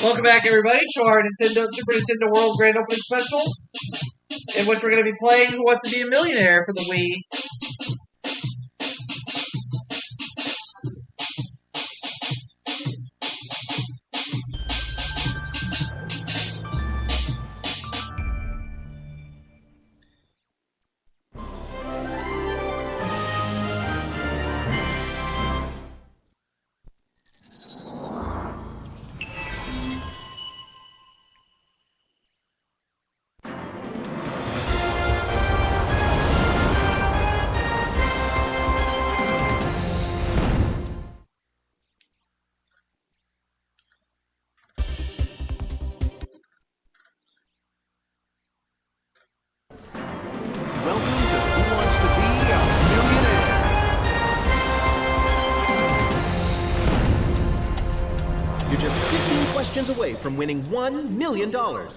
Welcome back, everybody, to our Nintendo Super Nintendo World Grand Opening Special, in which we're going to be playing Who Wants to Be a Millionaire for the Wii. Away from winning $1 million.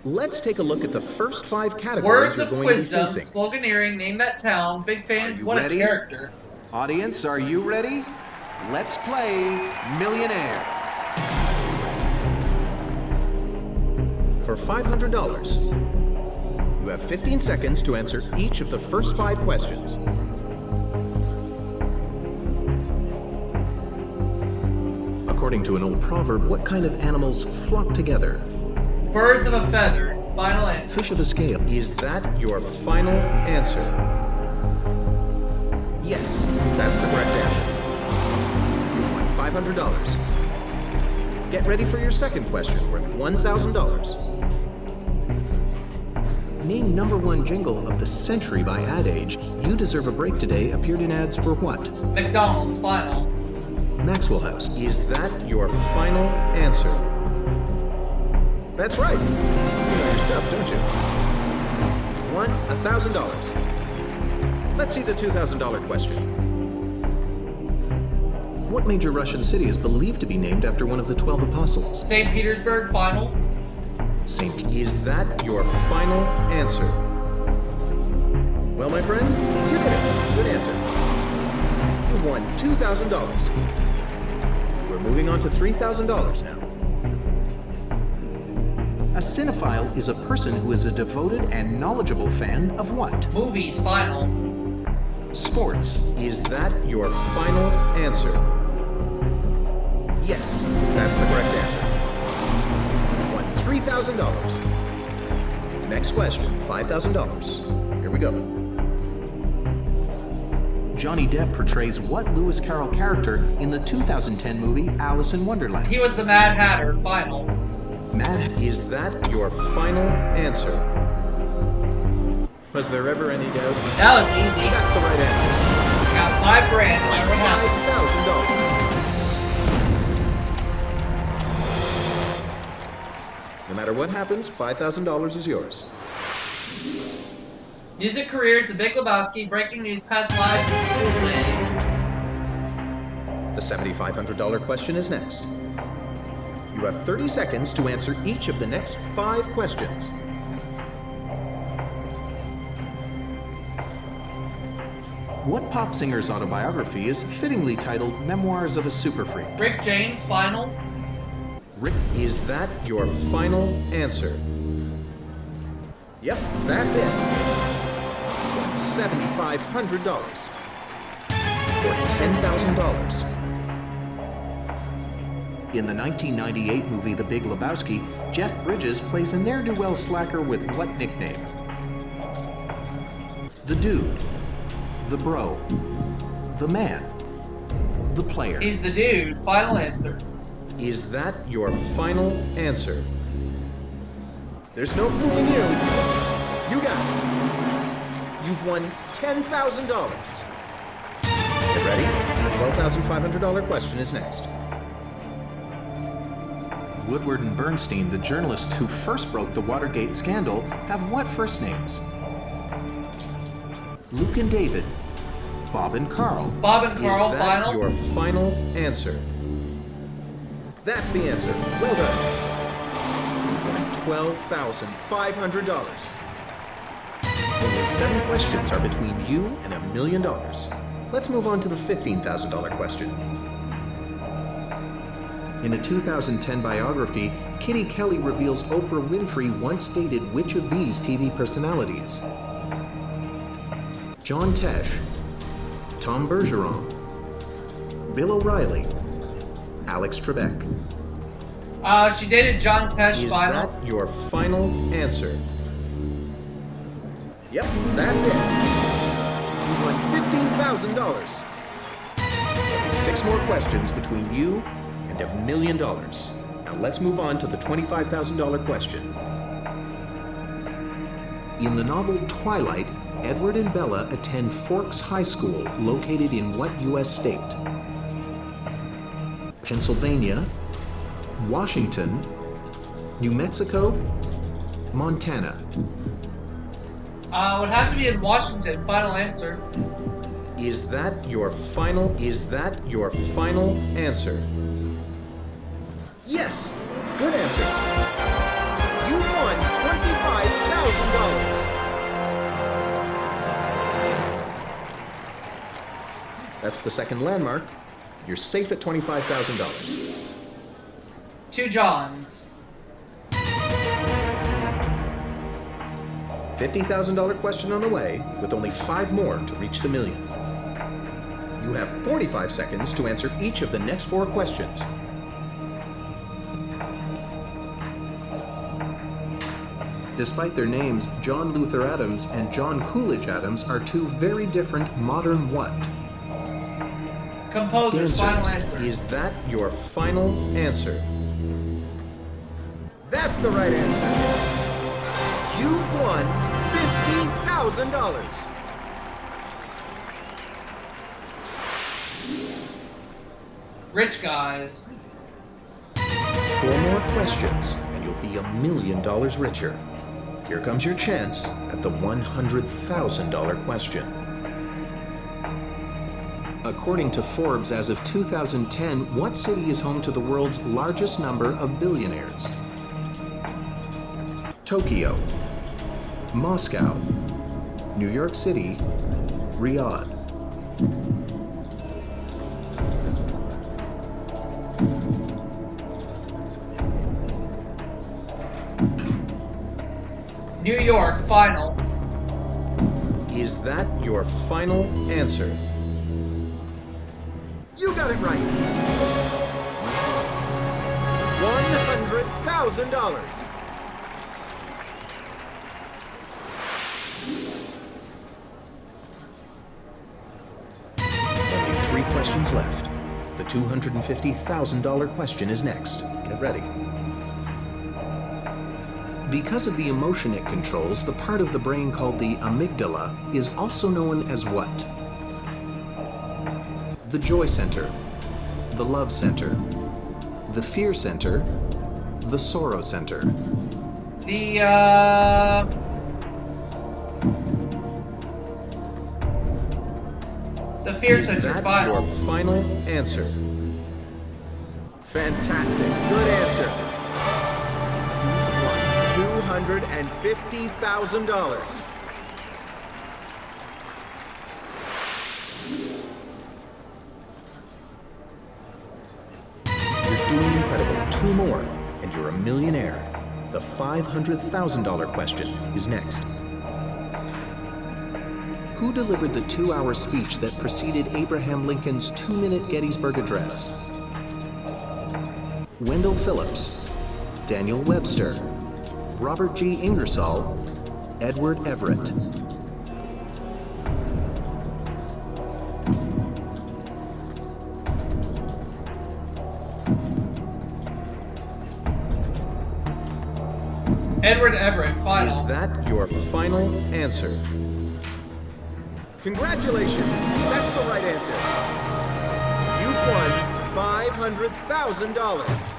Let's take a look at the first 5 categories Words of wisdom, sloganeering, name that town, big fans, what a character. Audience, are you ready? Let's play Millionaire. For $500, you have 15 seconds to answer each of the first 5 questions. According to an old proverb, what kind of animals flock together? Birds of a feather. Final answer. Fish of a scale. Is that your final answer? Yes, that's the correct answer. You won $500. Get ready for your second question, worth $1,000. Name #1 jingle of the century by Ad Age. You Deserve a Break Today appeared in ads for what? McDonald's. Final. Maxwell House. Is that your final answer? That's right. You know your stuff, don't you? You've won $1,000. Let's see the $2,000 question. What major Russian city is believed to be named after one of the 12 apostles? St. Petersburg. Final. Is that your final answer? Well, my friend, you did it. Good answer. You've won $2,000. We're moving on to $3,000 now. A cinephile is a person who is a devoted and knowledgeable fan of what? Movies. Final. Sports. Is that your final answer? Yes, that's the correct answer. You won $3,000. Next question, $5,000. Here we go. Johnny Depp portrays what Lewis Carroll character in the 2010 movie Alice in Wonderland? He was the Mad Hatter. Final. Matt, is that your final answer? Was there ever any doubt? That was easy. That's the right answer. Got $5,000. $5,000. No matter what happens, $5,000 is yours. Music careers, The Big Lebowski, breaking news, past lives, and school days. The $7,500 question is next. You have 30 seconds to answer each of the next 5 questions. What pop singer's autobiography is fittingly titled Memoirs of a Super Freak? Rick James. Final. Rick, is that your final answer? Yep, that's it. $7,500 for $10,000. In the 1998 movie The Big Lebowski, Jeff Bridges plays a ne'er-do-well slacker with what nickname? The Dude, the Bro, the Man, the Player. He's the Dude. Final answer. Is that your final answer? There's no fooling you. You got it. You've won $10,000. Get ready? The $12,500 question is next. Woodward and Bernstein, the journalists who first broke the Watergate scandal, have what first names? Luke and David, Bob and Carl. Bob and Carl. Is that Final. your final answer? That's the answer. Well done. You've won $12,500. Only 7 questions are between you and $1 million. Let's move on to the $15,000 question. In a 2010 biography, Kitty Kelly reveals Oprah Winfrey once dated which of these TV personalities? John Tesh, Tom Bergeron, Bill O'Reilly, Alex Trebek. She dated John Tesh. Is final. that your final answer? Yep, that's it. You won $15,000. 6 more questions between you and $1 million. Now let's move on to the $25,000 question. In the novel Twilight, Edward and Bella attend Forks High School, located in what U.S. state? Pennsylvania, Washington, New Mexico, Montana. Would have to be in Washington. Final answer. Is that your final answer? Yes! Good answer. You won $25,000. That's the second landmark. You're safe at $25,000. 2 Johns. $50,000 question on the way, with only 5 more to reach the million. You have 45 seconds to answer each of the next 4 questions. Despite their names, John Luther Adams and John Coolidge Adams are 2 very different modern what? Composer's final answer. Is that your final answer? That's the right answer. You've won $15,000. Rich guys. 4 more questions, and you'll be $1 million richer. Here comes your chance at the $100,000 question. According to Forbes, as of 2010, what city is home to the world's largest number of billionaires? Tokyo, Moscow, New York City, Riyadh. New York. Final. Is that your final answer? You got it right. $100,000. Only 3 questions left. The $250,000 question is next. Get ready. Because of the emotion it controls, the part of the brain called the amygdala is also known as what? The joy center, the love center, the fear center, the sorrow center. The fear Is center. that Final. your final answer? Fantastic. Good answer. You won $250,000. You're doing incredible. 2 more, and you're a millionaire. The $500,000 question is next. Who delivered the 2-hour speech that preceded Abraham Lincoln's 2-minute Gettysburg Address? Wendell Phillips, Daniel Webster, Robert G. Ingersoll, Edward Everett. Edward Everett. Final. Is that your final answer? Congratulations! That's the right answer. You've won $500,000.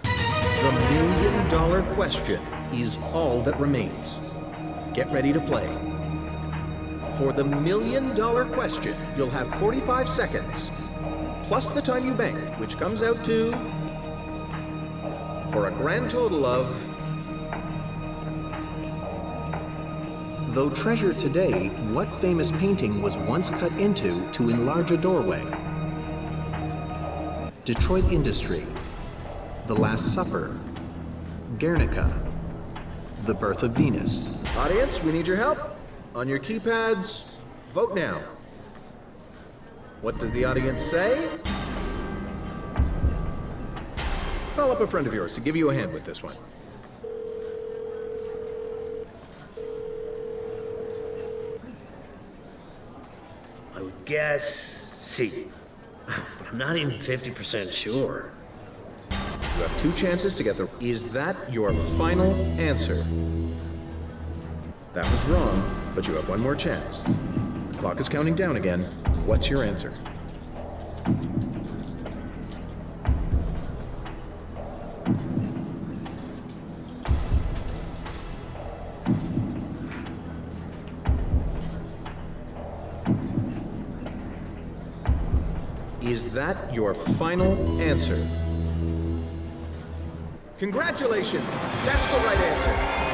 The $1 million question is all that remains. Get ready to play. For the $1 million question, you'll have 45 seconds, plus the time you banked, which comes out to, for a grand total of Though treasured today, what famous painting was once cut into to enlarge a doorway? Detroit Industry, The Last Supper, Guernica, The Birth of Venus. Audience, we need your help. On your keypads, vote now. What does the audience say? Call up a friend of yours to give you a hand with this one. I would guess C. But I'm not even 50% sure. You have 2 chances to get the... Is that your final answer? That was wrong, but you have 1 more chance. The clock is counting down again. What's your answer? Is that your final answer? Congratulations! That's the right answer!